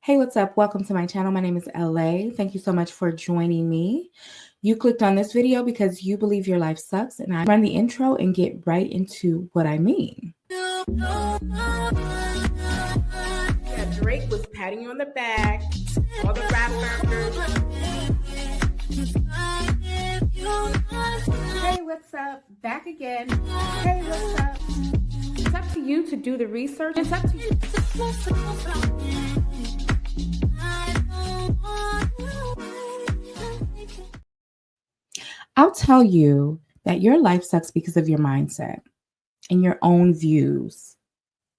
Hey, what's up? Welcome to my channel. My name is LA. Thank you so much for joining me. You clicked on this video because you believe your life sucks, and I run the intro and get right into what I mean. Yeah, Drake was patting you on the back, all the rappers. Hey, what's up? Back again. Hey, what's up? It's up to you to do the research. It's up to you. I'll tell you that your life sucks because of your mindset and your own views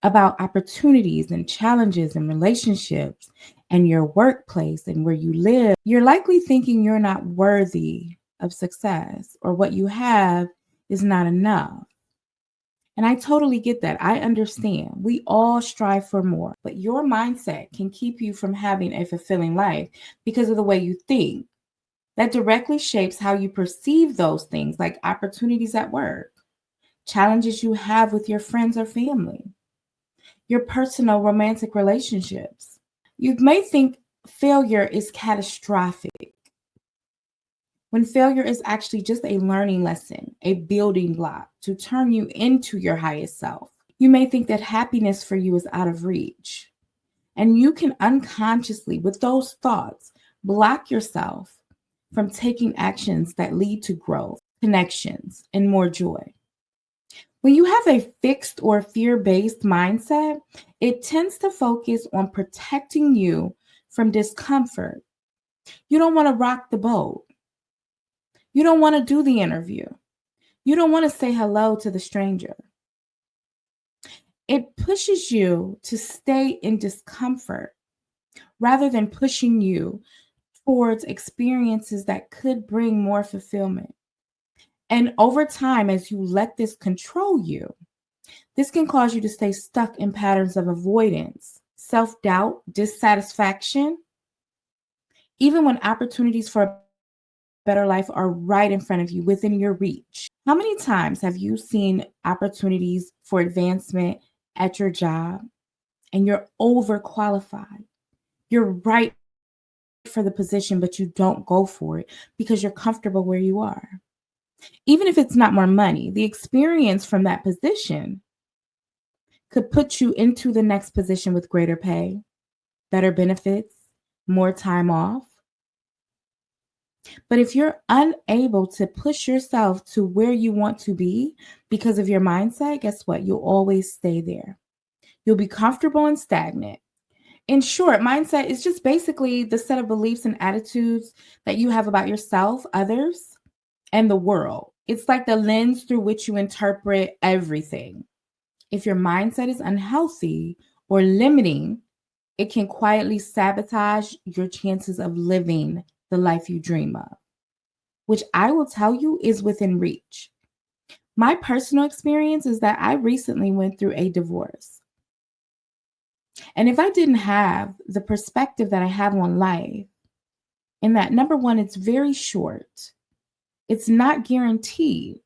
about opportunities and challenges and relationships and your workplace and where you live. You're likely thinking you're not worthy of success or what you have is not enough. And I totally get that. I understand. We all strive for more, but your mindset can keep you from having a fulfilling life because of the way you think. That directly shapes how you perceive those things, like opportunities at work, challenges you have with your friends or family, your personal romantic relationships. You may think failure is catastrophic when failure is actually just a learning lesson, a building block to turn you into your highest self. You may think that happiness for you is out of reach, and you can unconsciously, with those thoughts, block yourself from taking actions that lead to growth, connections, and more joy. When you have a fixed or fear-based mindset, it tends to focus on protecting you from discomfort. You don't want to rock the boat. You don't want to do the interview. You don't want to say hello to the stranger. It pushes you to stay in discomfort rather than pushing you towards experiences that could bring more fulfillment. And over time, as you let this control you, this can cause you to stay stuck in patterns of avoidance, self-doubt, dissatisfaction, even when opportunities for a better life are right in front of you, within your reach. How many times have you seen opportunities for advancement at your job and you're overqualified? You're right for the position, but you don't go for it because you're comfortable where you are. Even if it's not more money, the experience from that position could put you into the next position with greater pay, better benefits, more time off. But if you're unable to push yourself to where you want to be because of your mindset, guess what? You'll always stay there. You'll be comfortable and stagnant. In short, mindset is just basically the set of beliefs and attitudes that you have about yourself, others, and the world. It's like the lens through which you interpret everything. If your mindset is unhealthy or limiting, it can quietly sabotage your chances of living the life you dream of, which I will tell you is within reach. My personal experience is that I recently went through a divorce. And if I didn't have the perspective that I have on life, in that number one, it's very short, it's not guaranteed,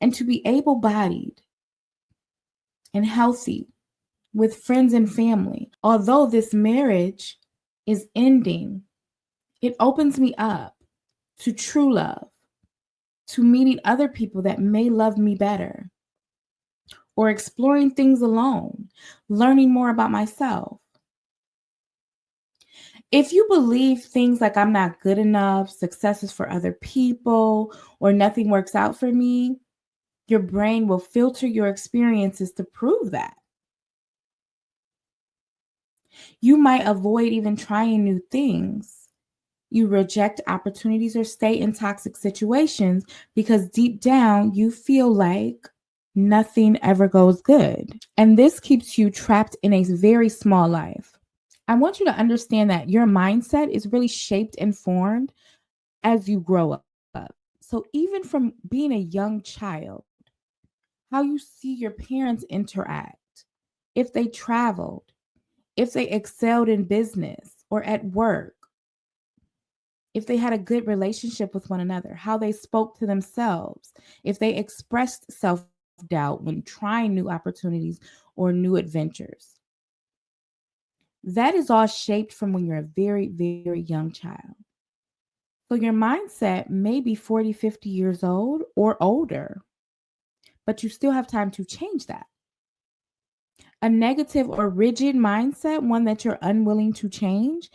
and to be able-bodied and healthy with friends and family, although this marriage is ending, it opens me up to true love, to meeting other people that may love me better, or exploring things alone, learning more about myself. If you believe things like I'm not good enough, success is for other people, or nothing works out for me, your brain will filter your experiences to prove that. You might avoid even trying new things. You reject opportunities or stay in toxic situations because deep down you feel like nothing ever goes good. And this keeps you trapped in a very small life. I want you to understand that your mindset is really shaped and formed as you grow up. So even from being a young child, how you see your parents interact, if they traveled, if they excelled in business or at work, if they had a good relationship with one another, how they spoke to themselves, if they expressed self-doubt when trying new opportunities or new adventures. That is all shaped from when you're a very, very young child. So your mindset may be 40, 50 years old or older, but you still have time to change that. A negative or rigid mindset, one that you're unwilling to change,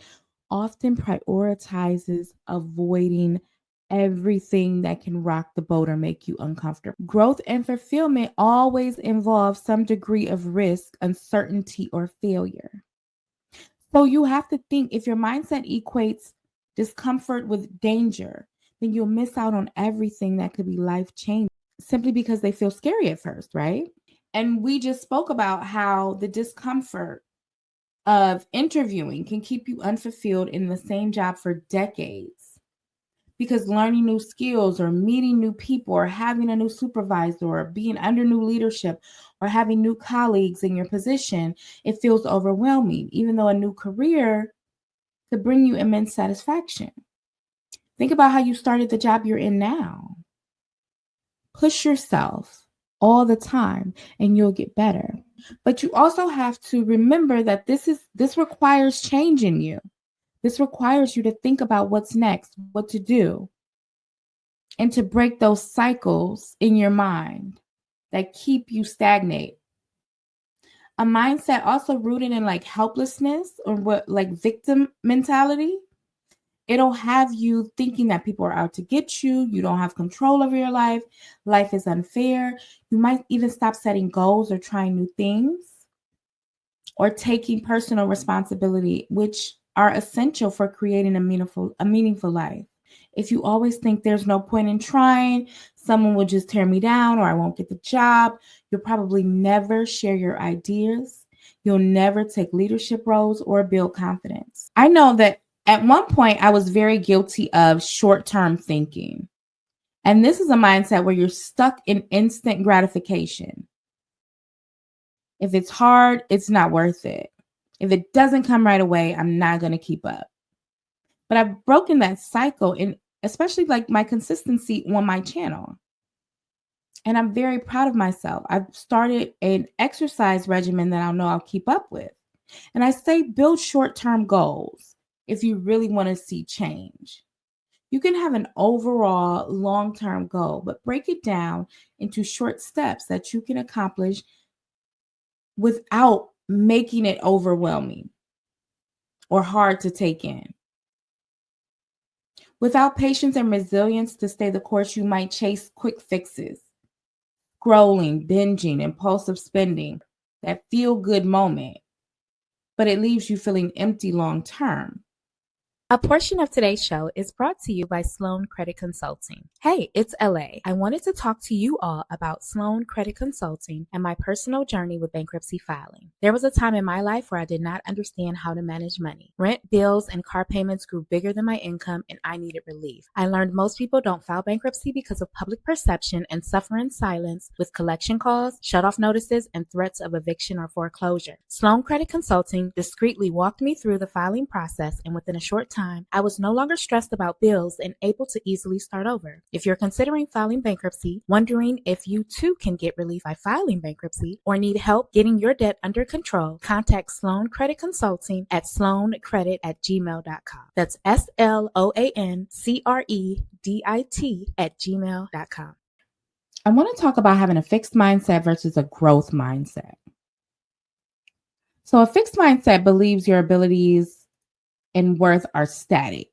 often prioritizes avoiding everything that can rock the boat or make you uncomfortable. Growth and fulfillment always involve some degree of risk, uncertainty, or failure. So you have to think, if your mindset equates discomfort with danger, then you'll miss out on everything that could be life changing simply because they feel scary at first, right? And we just spoke about how the discomfort of interviewing can keep you unfulfilled in the same job for decades, because learning new skills or meeting new people or having a new supervisor or being under new leadership or having new colleagues in your position, it feels overwhelming, even though a new career could bring you immense satisfaction. Think about how you started the job you're in now. Push yourself all the time and you'll get better. But you also have to remember that this requires change in you. This requires you to think about what's next, what to do, and to break those cycles in your mind that keep you stagnate. A mindset also rooted in like helplessness or what, like victim mentality. It'll have you thinking that people are out to get you. You don't have control over your life. Life is unfair. You might even stop setting goals or trying new things or taking personal responsibility, which are essential for creating a meaningful life. If you always think there's no point in trying, someone will just tear me down or I won't get the job, you'll probably never share your ideas. You'll never take leadership roles or build confidence. I know that at one point I was very guilty of short-term thinking. And this is a mindset where you're stuck in instant gratification. If it's hard, it's not worth it. If it doesn't come right away, I'm not going to keep up. But I've broken that cycle, and especially like my consistency on my channel. And I'm very proud of myself. I've started an exercise regimen that I know I'll keep up with. And I say build short-term goals if you really want to see change. You can have an overall long-term goal, but break it down into short steps that you can accomplish without making it overwhelming or hard to take in. Without patience and resilience to stay the course, you might chase quick fixes, scrolling, binging, impulsive spending, that feel-good moment, but it leaves you feeling empty long term. A portion of today's show is brought to you by Sloan Credit Consulting. Hey, it's LA. I wanted to talk to you all about Sloan Credit Consulting and my personal journey with bankruptcy filing. There was a time in my life where I did not understand how to manage money. Rent, bills, and car payments grew bigger than my income, and I needed relief. I learned most people don't file bankruptcy because of public perception and suffer in silence with collection calls, shutoff notices, and threats of eviction or foreclosure. Sloan Credit Consulting discreetly walked me through the filing process, and within a short time, I was no longer stressed about bills and able to easily start over. If you're considering filing bankruptcy, wondering if you too can get relief by filing bankruptcy, or need help getting your debt under control, contact Sloan Credit Consulting at sloancredit@gmail.com. That's SLOANCREDIT@gmail.com. I want to talk about having a fixed mindset versus a growth mindset. So a fixed mindset believes your abilities and worth are static.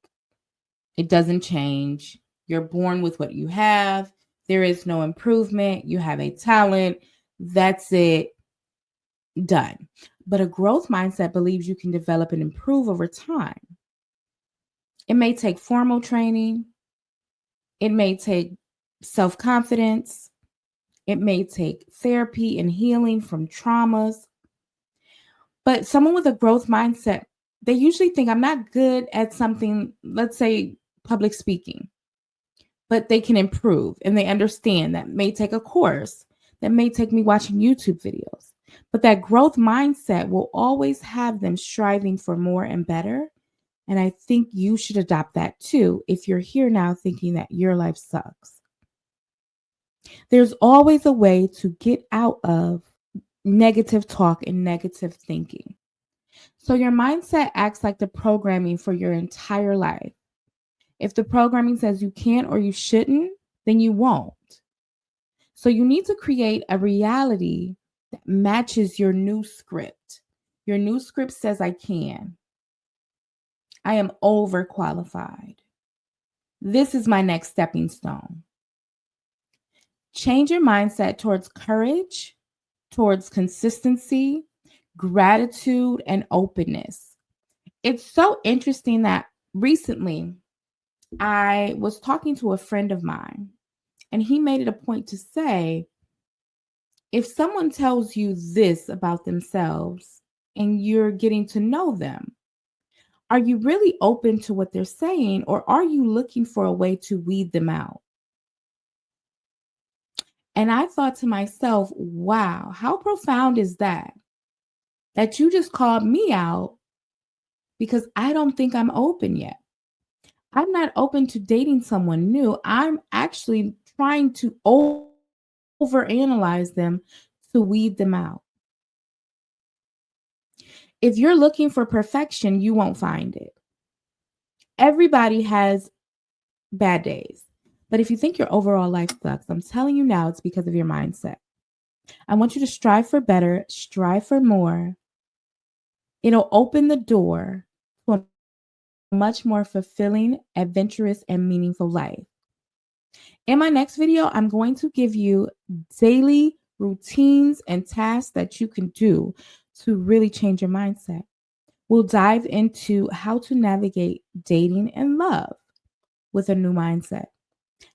It doesn't change. You're born with what you have. There is no improvement. You have a talent. That's it. Done. But a growth mindset believes you can develop and improve over time. It may take formal training. It may take self-confidence. It may take therapy and healing from traumas. But someone with a growth mindset, they usually think, I'm not good at something, let's say public speaking, but they can improve, and they understand that may take a course, that may take me watching YouTube videos. But that growth mindset will always have them striving for more and better. And I think you should adopt that too if you're here now thinking that your life sucks. There's always a way to get out of negative talk and negative thinking. So your mindset acts like the programming for your entire life. If the programming says you can't or you shouldn't, then you won't. So you need to create a reality that matches your new script. Your new script says, I can. I am overqualified. This is my next stepping stone. Change your mindset towards courage, towards consistency, gratitude, and openness. It's so interesting that recently I was talking to a friend of mine, and he made it a point to say, if someone tells you this about themselves and you're getting to know them, are you really open to what they're saying, or are you looking for a way to weed them out? And I thought to myself, wow, how profound is that? That you just called me out because I don't think I'm open yet. I'm not open to dating someone new. I'm actually trying to overanalyze them to weed them out. If you're looking for perfection, you won't find it. Everybody has bad days. But if you think your overall life sucks, I'm telling you now, it's because of your mindset. I want you to strive for better, strive for more. It'll open the door to a much more fulfilling, adventurous, and meaningful life. In my next video, I'm going to give you daily routines and tasks that you can do to really change your mindset. We'll dive into how to navigate dating and love with a new mindset,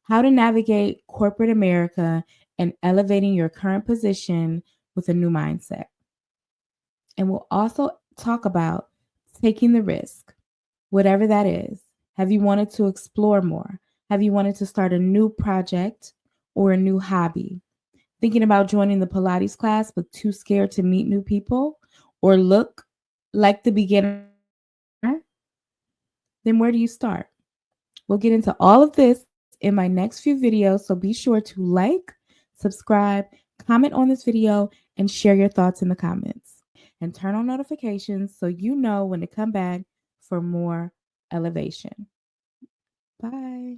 how to navigate corporate America and elevating your current position with a new mindset. And we'll also talk about taking the risk, whatever that is. Have you wanted to explore more? Have you wanted to start a new project or a new hobby? Thinking about joining the Pilates class, but too scared to meet new people or look like the beginner? Then where do you start? We'll get into all of this in my next few videos, so be sure to like, subscribe, comment on this video, and share your thoughts in the comments. And turn on notifications so you know when to come back for more elevation. Bye.